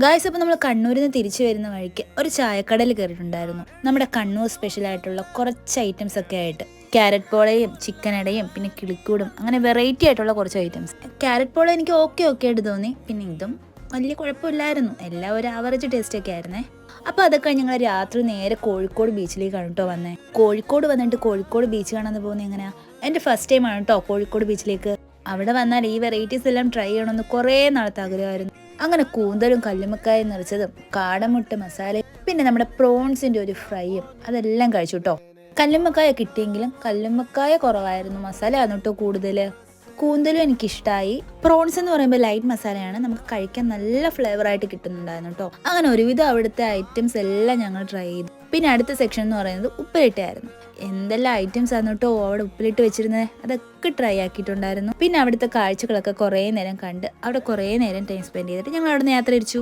Guys, അപ്പോൾ നമ്മൾ കണ്ണൂരിൽ നിന്ന് തിരിച്ചു വരുന്ന വഴിക്ക് ഒരു ചായക്കടയിൽ കയറിയിട്ടുണ്ടായിരുന്നു. നമ്മുടെ കണ്ണൂർ സ്പെഷ്യൽ ആയിട്ടുള്ള കുറച്ച് ഐറ്റംസ് ഒക്കെ ആയിട്ട് ക്യാരറ്റ് പോളയും ചിക്കൻ അടയും പിന്നെ കിളിക്കൂടും, അങ്ങനെ വെറൈറ്റി ആയിട്ടുള്ള കുറച്ച് ഐറ്റംസ്. ക്യാരറ്റ് പോള എനിക്ക് ഓക്കെ ആയിട്ട് തോന്നി. പിന്നെ ഇതും വലിയ കുഴപ്പമില്ലായിരുന്നു, എല്ലാം ഒരു ആവറേജ് ടേസ്റ്റ് ഒക്കെ ആയിരുന്നേ. അപ്പോൾ അതൊക്കെ ഞങ്ങൾ രാത്രി നേരെ കോഴിക്കോട് ബീച്ചിലേക്കാണ് കേട്ടോ വന്നേ. കോഴിക്കോട് വന്നിട്ട് കോഴിക്കോട് ബീച്ച് കാണാൻ പോകുന്നത് എങ്ങനെയാ? എൻ്റെ ഫസ്റ്റ് ടൈം ആണ് കേട്ടോ കോഴിക്കോട് ബീച്ചിലേക്ക്. അവിടെ വന്നാൽ ഈ വെറൈറ്റീസ് എല്ലാം ട്രൈ ചെയ്യണമെന്ന് കുറേ നാളത്തെ ആഗ്രഹമായിരുന്നു. അങ്ങനെ കൂന്തലും കല്ലുമ്മക്കായും നിറച്ചതും കാടമുട്ട മസാലയും പിന്നെ നമ്മുടെ പ്രോൺസിന്റെ ഒരു ഫ്രൈയും അതെല്ലാം കഴിച്ചു കേട്ടോ. കല്ലുമ്മക്കായ കിട്ടിയെങ്കിലും കല്ലുമ്മക്കായ കുറവായിരുന്നു, മസാല ആണ് കേട്ടോ കൂടുതൽ. കൂന്തലും എനിക്കിഷ്ടമായി. പ്രോൺസ് എന്ന് പറയുമ്പോൾ ലൈറ്റ് മസാലയാണ്, നമുക്ക് കഴിക്കാൻ നല്ല ഫ്ലേവർ ആയിട്ട് കിട്ടുന്നുണ്ടായിരുന്നു കേട്ടോ. അങ്ങനെ ഒരുവിധം അവിടുത്തെ ഐറ്റംസ് എല്ലാം ഞങ്ങൾ ട്രൈ ചെയ്തു. പിന്നെ അടുത്ത സെക്ഷൻ എന്ന് പറയുന്നത് ഉപ്പിലിട്ടായിരുന്നു. എന്തെല്ലാം ഐറ്റംസ് ആണ് കേട്ടോ അവിടെ ഉപ്പിലിട്ട് വെച്ചിരുന്നത്, അതൊക്കെ ട്രൈ ആക്കിയിട്ടുണ്ടായിരുന്നു. പിന്നെ അവിടുത്തെ കാഴ്ചകളൊക്കെ കുറേ നേരം കണ്ട് അവിടെ കുറേ നേരം ടൈം സ്പെൻഡ് ചെയ്തിട്ട് ഞങ്ങൾ അവിടെ നിന്ന് യാത്ര തിരിച്ചു.